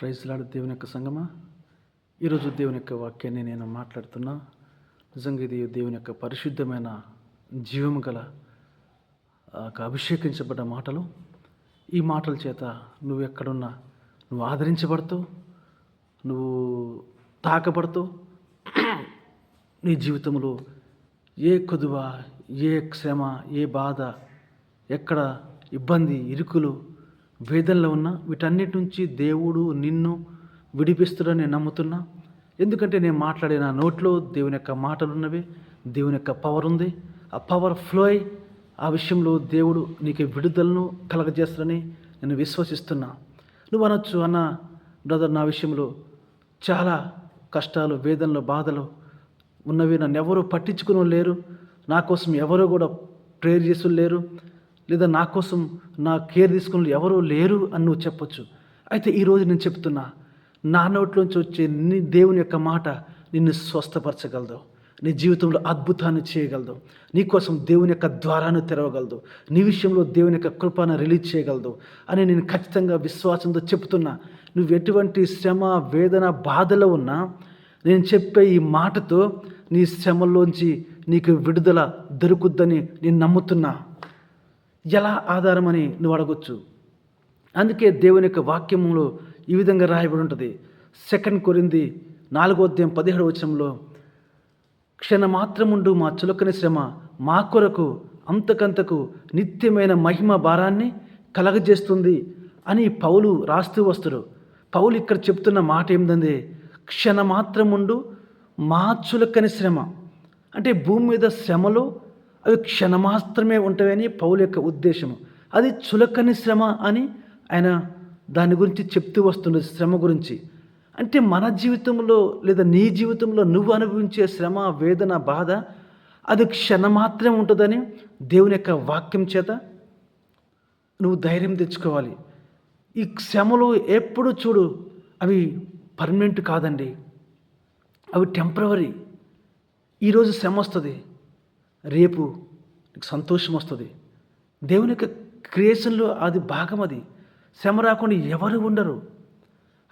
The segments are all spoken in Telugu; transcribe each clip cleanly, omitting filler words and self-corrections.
ప్రైజ్ లార్డ్ దేవుని యొక్క సంగమా. ఈరోజు దేవుని యొక్క వాక్యాన్ని నేను మాట్లాడుతున్నా. నిజంగా ఇది దేవుని యొక్క పరిశుద్ధమైన జీవము గల అభిషేకించబడ్డ మాటలు. ఈ మాటల చేత నువ్వు ఎక్కడున్నా నువ్వు ఆదరించబడుతావు, నువ్వు తాకబడుతావు. నీ జీవితంలో ఏ కొదువ, ఏ శ్రమ, ఏ బాధ, ఎక్కడ ఇబ్బంది, ఇరుకులు, వేదనలో ఉన్న వీటన్నిటి నుంచి దేవుడు నిన్ను విడిపిస్తాడని నేను నమ్ముతున్నా. ఎందుకంటే నేను మాట్లాడే నా నోట్లో దేవుని యొక్క మాటలు ఉన్నవి, దేవుని యొక్క పవర్ ఉంది. ఆ పవర్ ఫ్లో అయి ఆ విషయంలో దేవుడు నీకు విడుదలను కలగజేస్తాడని నేను విశ్వసిస్తున్నా. నువ్వు అనొచ్చు, అన్న బ్రదర్, నా విషయంలో చాలా కష్టాలు, వేదనలు, బాధలు ఉన్నవి, నన్ను ఎవరు పట్టించుకుని లేరు, నా కోసం ఎవరు కూడా ప్రేయర్ చేసి లేరు, లేదా నా కోసం నా కేర్ తీసుకుని ఎవరూ లేరు అని నువ్వు చెప్పొచ్చు. అయితే ఈరోజు నేను చెప్తున్నా, నా నోట్లోంచి వచ్చే నీ దేవుని యొక్క మాట నిన్ను స్వస్థపరచగలదు, నీ జీవితంలో అద్భుతాన్ని చేయగలదు, నీకోసం దేవుని యొక్క ద్వారాన్ని తెరవగలదు, నీ విషయంలో దేవుని యొక్క కృపను రిలీజ్ చేయగలదు అని నేను ఖచ్చితంగా విశ్వాసంతో చెప్తున్నా. నువ్వు ఎటువంటి శ్రమ, వేదన, బాధలో ఉన్నా నేను చెప్పే ఈ మాటతో నీ శ్రమల్లోంచి నీకు విడుదల దొరుకుద్దని నేను నమ్ముతున్నా. ఎలా ఆధారమని నువ్వు అడగొచ్చు. అందుకే దేవుని యొక్క వాక్యంలో ఈ విధంగా రాయబడి ఉంటుంది. 2 కొరింథీ 4:17 క్షణమాత్రముండు మా చులకని శ్రమ మా కొరకు అంతకంతకు నిత్యమైన మహిమ భారాన్ని కలగజేస్తుంది అని పౌలు రాస్తూ వస్తాడు. పౌలు ఇక్కడ చెప్తున్న మాట ఏంటంటే, క్షణమాత్రముండు మా చులకని శ్రమ. అంటే భూమి మీద శ్రమలు అవి క్షణమాత్రమే ఉంటాయని పౌలు యొక్క ఉద్దేశము. అది చులకని శ్రమ అని ఆయన దాని గురించి చెప్తూ వస్తున్నది, శ్రమ గురించి. అంటే మన జీవితంలో లేదా నీ జీవితంలో నువ్వు అనుభవించే శ్రమ, వేదన, బాధ అది క్షణమాత్రమే ఉంటుందని దేవుని యొక్క వాక్యం చేత నువ్వు ధైర్యం తెచ్చుకోవాలి. ఈ శ్రమలు ఎప్పుడు చూడు అవి పర్మనెంట్ కాదండి, అవి టెంపరవరీ. ఈరోజు శ్రమ వస్తుంది, రేపు నీకు సంతోషం వస్తుంది. దేవుని యొక్క క్రియేషన్లో అది భాగం. అది శ్రమ రాకుండా ఎవరు ఉండరు.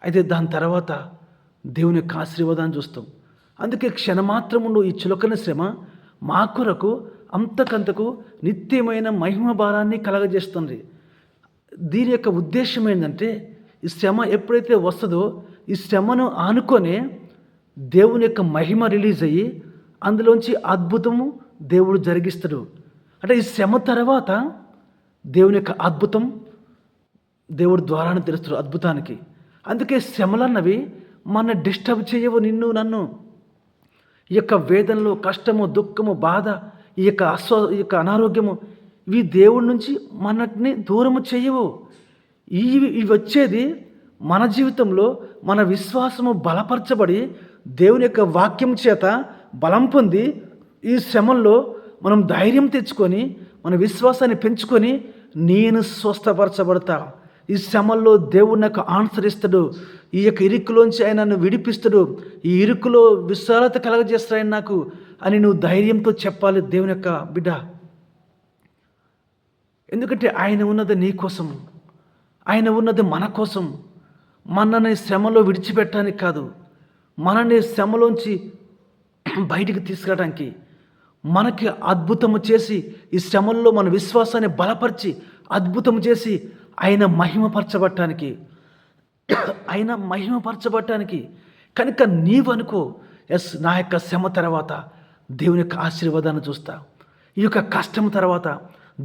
అయితే దాని తర్వాత దేవుని యొక్క ఆశీర్వాదాన్ని చూస్తాం. అందుకే క్షణమాత్రముండు ఈ చులకన శ్రమ మా కొరకు అంతకంతకు నిత్యమైన మహిమ భారాన్ని కలగజేస్తుంది. దీని యొక్క ఉద్దేశం ఏంటంటే, ఈ శ్రమ ఎప్పుడైతే వస్తుందో ఈ శ్రమను ఆనుకొనే దేవుని యొక్క మహిమ రిలీజ్ అయ్యి అందులోంచి అద్భుతము దేవుడు జరిగిస్తాడు. అంటే ఈ శ్రమ తర్వాత దేవుని యొక్క అద్భుతం దేవుడు ద్వారాన్ని తెరుస్తాడు అద్భుతానికి. అందుకే శ్రమలు అన్నవి మన డిస్టర్బ్ చేయవు, నిన్ను నన్ను. ఈ యొక్క వేదనలు, కష్టము, దుఃఖము, బాధ, ఈ యొక్క అనారోగ్యము ఇవి దేవుడి నుంచి మనల్ని దూరము చేయవు. ఇవి వచ్చేది మన జీవితంలో మన విశ్వాసము బలపరచబడి దేవుని యొక్క వాక్యం చేత బలం పొంది ఈ శ్రమల్లో మనం ధైర్యం తెచ్చుకొని మన విశ్వాసాన్ని పెంచుకొని నేను స్వస్థపరచబడతా. ఈ శ్రమల్లో దేవుడు నాకు ఆన్సర్ ఇస్తాడు, ఈ యొక్క ఇరుకులోంచి ఆయన నన్ను విడిపిస్తాడు, ఈ ఇరుకులో విశాలత కలగజేస్తాడు ఆయన నాకు అని నువ్వు ధైర్యంతో చెప్పాలి దేవుని యొక్క బిడ్డ. ఎందుకంటే ఆయన ఉన్నది నీ కోసం, ఆయన ఉన్నది మన కోసం. మనని శ్రమలో విడిచిపెట్టడానికి కాదు, మనని శ్రమలోంచి బయటికి తీసుకురావడానికి, మనకి అద్భుతము చేసి ఈ శ్రమల్లో మన విశ్వాసాన్ని బలపరిచి అద్భుతం చేసి ఆయన మహిమపరచబట్టానికి కనుక నీవు అనుకో, ఎస్, నా యొక్క శ్రమ తర్వాత దేవుని యొక్క ఆశీర్వాదాన్ని చూస్తా, ఈ యొక్క కష్టం తర్వాత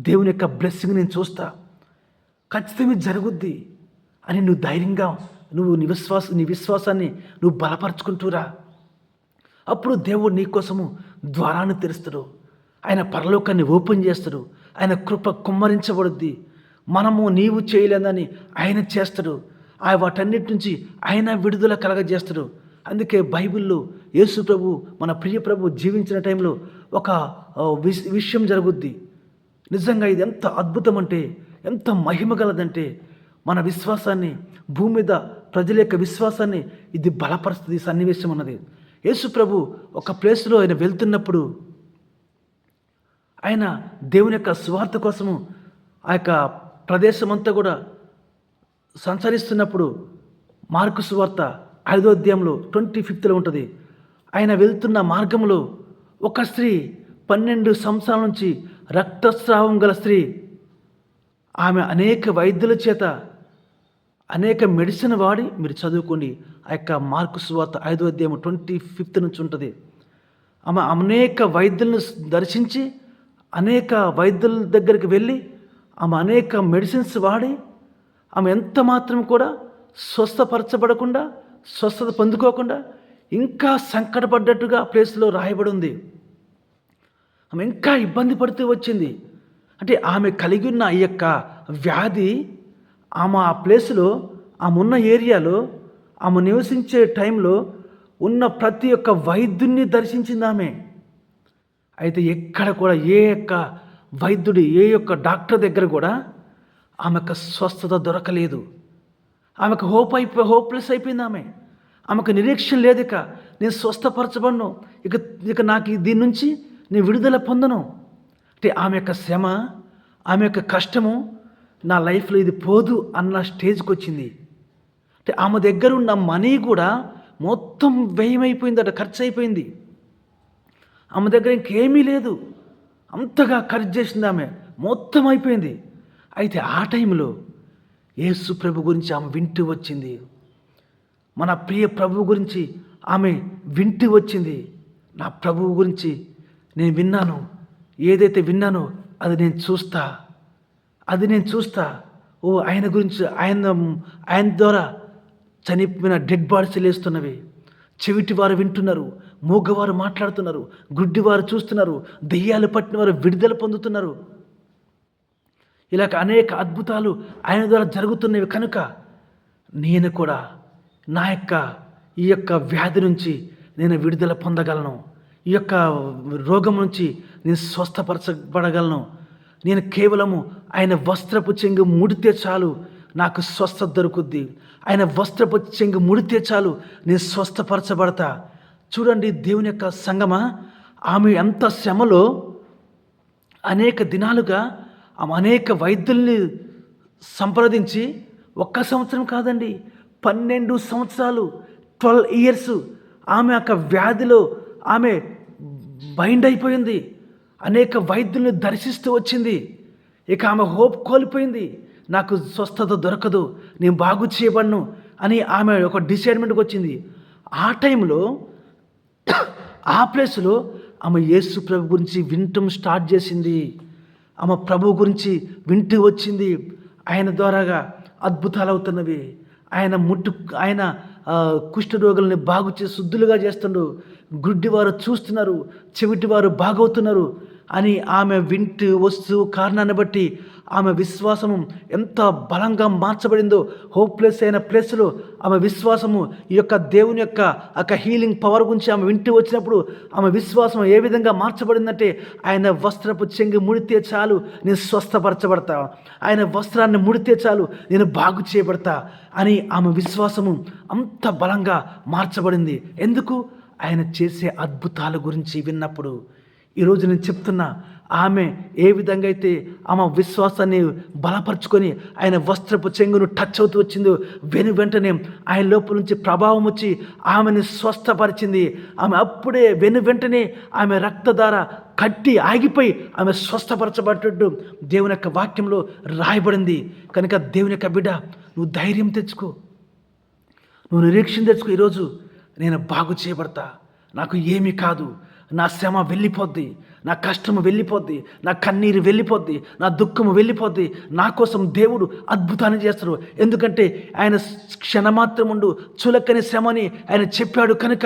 దేవుని యొక్క బ్లెస్సింగ్ నేను చూస్తా, ఖచ్చితంగా జరుగుద్ది అని నువ్వు ధైర్యంగా నీ విశ్వాసాన్ని నువ్వు బలపరుచుకుంటూరా. అప్పుడు దేవుడు నీ కోసము ద్వారాన్ని తెరుస్తాడు, ఆయన పరలోకాన్ని ఓపెన్ చేస్తాడు, ఆయన కృప కుమ్మరించబడుద్ది. నీవు చేయలేదని ఆయన చేస్తాడు. వాటన్నిటి నుంచి ఆయన విడుదల కలగజేస్తాడు. అందుకే బైబిల్లో యేసు ప్రభు, మన ప్రియ ప్రభు జీవించిన టైంలో ఒక విషయం జరుగుద్ది. నిజంగా ఇది ఎంత అద్భుతం అంటే, ఎంత మహిమ గలదంటే, మన విశ్వాసాన్ని, భూమి మీద ప్రజల యొక్క విశ్వాసాన్ని ఇది బలపరుస్తుంది. ఈ సన్నివేశం అన్నది యేసు ప్రభు ఒక ప్లేస్లో ఆయన వెళ్తున్నప్పుడు, ఆయన దేవుని యొక్క సువార్త కోసము ఆ యొక్క ప్రదేశం అంతా కూడా సంచరిస్తున్నప్పుడు మార్కు సువార్త 5వ అధ్యాయంలో 25లో ఉంటుంది. ఆయన వెళ్తున్న మార్గంలో ఒక స్త్రీ 12 సంవత్సరాల నుంచి రక్తస్రావం గల స్త్రీ, ఆమె అనేక వైద్యుల చేత అనేక మెడిసిన్ వాడి, మీరు చదువుకోండి, ఆ యొక్క మార్కు సువార్త 5వ అధ్యాయం 25 నుంచి ఉంటుంది. ఆమె అనేక వైద్యులను దర్శించి అనేక వైద్యుల దగ్గరికి వెళ్ళి ఆమె అనేక మెడిసిన్స్ వాడి ఆమె ఎంత మాత్రం కూడా స్వస్థపరచబడకుండా, స్వస్థత పొందుకోకుండా ఇంకా సంకటపడ్డట్టుగా ప్లేస్లో రాయబడి ఉంది. ఆమె ఇంకా ఇబ్బంది పడుతూ వచ్చింది. అంటే ఆమె కలిగి ఉన్న ఈ యొక్క వ్యాధి, ఆమె ఆ ప్లేస్లో, ఆమె ఉన్న ఏరియాలో, ఆమె నివసించే టైంలో ఉన్న ప్రతి ఒక్క వైద్యుడిని దర్శించింది ఆమె. అయితే ఎక్కడ కూడా ఏ యొక్క వైద్యుడి, ఏ యొక్క డాక్టర్ దగ్గర కూడా ఆమెకు స్వస్థత దొరకలేదు. ఆమెకు హోప్లెస్ అయిపోయింది. ఆమెకు నిరీక్షణ లేదు. ఇక నేను స్వస్థపరచబడను, ఇక నాకు దీని నుంచి నేను విడుదల పొందను. అంటే ఆమె యొక్క శ్రమ, ఆమె యొక్క కష్టము, నా లైఫ్లో ఇది పోదు అన్న స్టేజ్కి వచ్చింది. అంటే ఆమె దగ్గర ఉన్న మనీ కూడా మొత్తం వ్యయమైపోయిందట, ఖర్చు అయిపోయింది. ఆమె దగ్గర ఇంకేమీ లేదు, అంతగా ఖర్చు చేసింది ఆమె, మొత్తం అయిపోయింది. అయితే ఆ టైంలో యేసు ప్రభు గురించి ఆమె వింటూ వచ్చింది. మన ప్రియ ప్రభువు గురించి ఆమె వింటూ వచ్చింది. నా ప్రభువు గురించి నేను విన్నాను, ఏదైతే విన్నానో అది నేను చూస్తా. ఓ ఆయన గురించి, ఆయన ద్వారా చనిపోయిన డెడ్ బాడీస్ లేస్తున్నవి, చెవిటివారు వింటున్నారు, మూగవారు మాట్లాడుతున్నారు, గుడ్డివారు చూస్తున్నారు, దెయ్యాలు పట్టిన వారు విడుదల పొందుతున్నారు. ఇలాగ అనేక అద్భుతాలు ఆయన ద్వారా జరుగుతున్నవి. కనుక నేను కూడా ఈ యొక్క వ్యాధి నుంచి నేను విడుదల పొందగలను, ఈ యొక్క రోగం నుంచి నేను స్వస్థపరచబడగలను. నేను కేవలము ఆయన వస్త్రపు చెంగు ముడితే చాలు నాకు స్వస్థత దొరుకుద్ది. ఆయన వస్త్రపు చెంగు ముడితే చాలు నేను స్వస్థపరచబడతా. చూడండి దేవుని యొక్క సంగమా, ఆమె ఎంత శ్రమలో అనేక దినాలుగా ఆమె అనేక వైద్యుల్ని సంప్రదించి, 1 సంవత్సరం కాదండి, 12 సంవత్సరాలు, 12 years ఆమె యొక్క వ్యాధిలో ఆమె బైండ్ అయిపోయింది. అనేక వైద్యుల్ని దర్శిస్తూ వచ్చింది. ఇక ఆమె హోప్ కోల్పోయింది, నాకు స్వస్థత దొరకదు, నేను బాగు చేయబడను అని ఆమె ఒక డిసైడ్మెంట్కి వచ్చింది. ఆ టైంలో ఆ ప్లేస్లో ఆమె యేసు ప్రభు గురించి వినటం స్టార్ట్ చేసింది. ఆమె ప్రభు గురించి వింటూ వచ్చింది. ఆయన ద్వారాగా అద్భుతాలు అవుతున్నవి. ఆయన కుష్ఠరోగుల్ని బాగు చేసి శుద్ధులుగా చేస్తుండు, గుడ్డివారు చూస్తున్నారు, చెవిటివారు బాగవుతున్నారు అని ఆమె వింటూ వస్తూ కారణాన్ని బట్టి ఆమె విశ్వాసము ఎంత బలంగా మార్చబడిందో. హోప్లెస్ అయిన ప్లేస్లో ఆమె విశ్వాసము, ఈ యొక్క దేవుని యొక్క హీలింగ్ పవర్ గురించి ఆమె వింటూ వచ్చినప్పుడు ఆమె విశ్వాసం ఏ విధంగా మార్చబడిందంటే, ఆయన వస్త్రపు చెంగు ముడితే చాలు నేను స్వస్థపరచబడతా, ఆయన వస్త్రాన్ని ముడితే చాలు నేను బాగు చేయబడతా అని ఆమె విశ్వాసము అంత బలంగా మార్చబడింది. ఎందుకు? ఆయన చేసే అద్భుతాల గురించి విన్నప్పుడు. ఈరోజు నేను చెప్తున్నా, ఆమె ఏ విధంగా అయితే ఆమె విశ్వాసాన్ని బలపరుచుకొని ఆయన వస్త్రపు చెంగును టచ్ అవుతూ వచ్చిందో, వెంటనే ఆయన లోపల నుంచి ప్రభావం వచ్చి ఆమెను స్వస్థపరిచింది. ఆమె అప్పుడే వెంటనే ఆమె రక్తధార కట్టి ఆగిపోయి ఆమె స్వస్థపరచబడ్డట్టు దేవుని యొక్క వాక్యంలో రాయబడింది. కనుక దేవుని యొక్క బిడ్డ, నువ్వు ధైర్యం తెచ్చుకో, నువ్వు నిరీక్షణ తెచ్చుకో. ఈరోజు నేను బాగు చేయబడతా, నాకు ఏమీ కాదు, నా శ్రమ వెళ్ళిపోద్ది, నా కష్టము వెళ్ళిపోద్ది, నా కన్నీరు వెళ్ళిపోద్ది, నా దుఃఖము వెళ్ళిపోద్ది. నా కోసం దేవుడు అద్భుతాన్ని చేస్తాడు. ఎందుకంటే ఆయన క్షణమాత్రముండు చులకని శ్రమని ఆయన చెప్పాడు. కనుక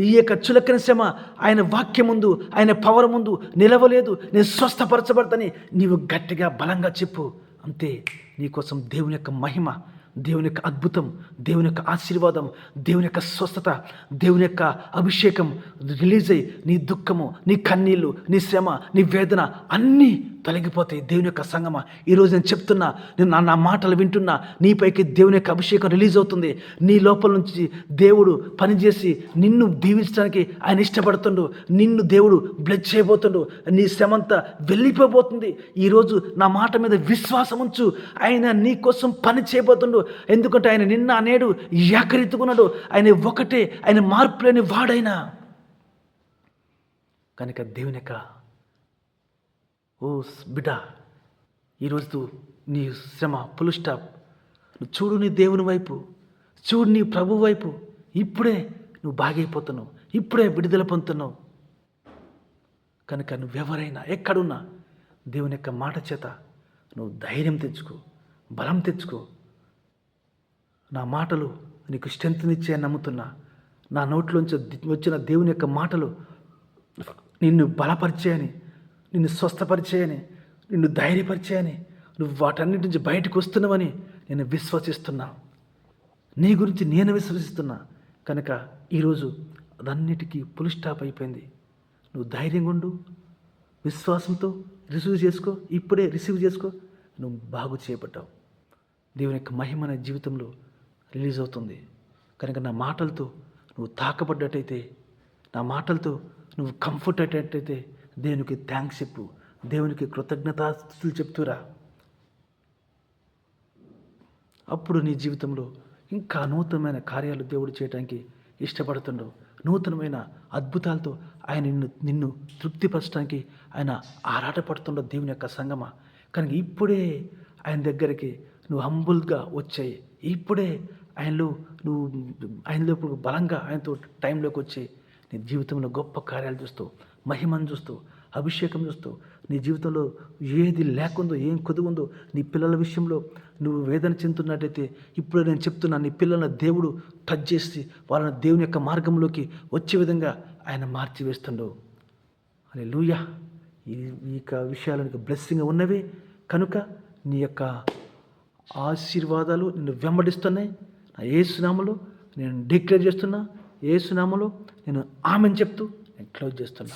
ఈ యొక్క చులకని శ్రమ ఆయన వాక్యం ముందు, ఆయన పవర్ ముందు నిలవలేదు. నేను స్వస్థపరచబడతాని నీవు గట్టిగా బలంగా చెప్పు. అంతే, నీకోసం దేవుని యొక్క మహిమ, దేవుని యొక్క అద్భుతం, దేవుని యొక్క ఆశీర్వాదం, దేవుని యొక్క స్వస్థత, దేవుని యొక్క అభిషేకం రిలీజ్ అయ్యి నీ దుఃఖము, నీ కన్నీళ్ళు, నీ శ్రమ, నీ వేదన అన్నీ తొలగిపోతాయి. దేవుని యొక్క సంగమా, ఈరోజు నేను చెప్తున్నా, నేను నా మాటలు వింటున్నా, నీపైకి దేవుని యొక్క అభిషేకం రిలీజ్ అవుతుంది. నీ లోపల నుంచి దేవుడు పనిచేసి నిన్ను దీవించడానికి ఆయన ఇష్టపడుతుండు. నిన్ను దేవుడు బ్లెస్ చేయబోతుండు. నీ శ్రమంతా వెళ్ళిపోబోతుంది. ఈరోజు నా మాట మీద విశ్వాసం ఉంచు. ఆయన నీ కోసం పని చేయబోతుండు. ఎందుకంటే ఆయన నిన్న నేడు ఏకరీతిగున్నాడు. ఆయన ఒకటే, ఆయన మార్పు లేని వాడైనా. కనుక దేవుని యొక్క ఓ బిడ్డ, ఈరోజు నీ శ్రమ ఫుల్ స్టాప్. నువ్వు చూడు నీ దేవుని వైపు, చూడు నీ ప్రభు వైపు. ఇప్పుడే నువ్వు బాగైపోతున్నావు, ఇప్పుడే విడుదల పొందుతున్నావు. కనుక నువ్వెవరైనా ఎక్కడున్నా దేవుని యొక్క మాట చేత నువ్వు ధైర్యం తెచ్చుకో, బలం తెచ్చుకో. నా మాటలు నీకు స్ట్రెంత్నిచ్చే నమ్ముతున్నా. నా నోట్లోంచి వచ్చిన దేవుని యొక్క మాటలు నిన్ను బలపరిచేయని, నిన్ను స్వస్థపరిచేయని, నిన్ను ధైర్యపరిచేయని, నువ్వు వాటన్నిటి నుంచి బయటకు వస్తున్నావని నేను విశ్వసిస్తున్నా. నీ గురించి నేను విశ్వసిస్తున్నా. కనుక ఈరోజు అదన్నిటికీ ఫుల్ స్టాప్ అయిపోయింది. నువ్వు ధైర్యంగా ఉండు, విశ్వాసంతో రిసీవ్ చేసుకో. ఇప్పుడే రిసీవ్ చేసుకో. నువ్వు బాగు చేయబడ్డావు. దేవుని యొక్క మహిమ అనే జీవితంలో రిలీజ్ అవుతుంది. కనుక నా మాటలతో నువ్వు తాకబడ్డట్టయితే, నా మాటలతో నువ్వు కంఫర్ట్ అయ్యేటట్టయితే దేవునికి థ్యాంక్స్ చెప్పు, దేవునికి కృతజ్ఞతాస్తుతులు చెప్తురా. అప్పుడు నీ జీవితంలో ఇంకా నూతనమైన కార్యాలు దేవుడు చేయడానికి ఇష్టపడుతుండవు. నూతనమైన అద్భుతాలతో ఆయన నిన్ను తృప్తిపరచడానికి ఆయన ఆరాటపడుతుండో దేవుని యొక్క సంగమా. కనుక ఇప్పుడే ఆయన దగ్గరికి నువ్వు హంబుల్గా వచ్చాయి. ఇప్పుడే ఆయనలో బలంగా ఆయనతో టైంలోకి వచ్చి నీ జీవితంలో గొప్ప కార్యాలు చూస్తూ, మహిమను చూస్తూ, అభిషేకం చూస్తూ, నీ జీవితంలో ఏది లేకుందో, ఏం కొదువుందో, నీ పిల్లల విషయంలో నువ్వు వేదన చెందుతున్నట్టయితే ఇప్పుడే నేను చెప్తున్నా, నీ పిల్లలను దేవుడు టచ్ చేసి వాళ్ళని దేవుని యొక్క మార్గంలోకి వచ్చే విధంగా ఆయన మార్చివేస్తుండవు. హల్లెలూయా. ఈ యొక్క విషయాలు నీకు బ్లెస్సింగ్ ఉన్నవి. కనుక నీ యొక్క ఆశీర్వాదాలు నిన్ను వెంబడిస్తున్నాయి. నా యేసునామములో నేను డిక్లేర్ చేస్తున్నా. యేసునామములో నేను ఆమెను చెప్తూ నేను క్లోజ్ చేస్తున్నా.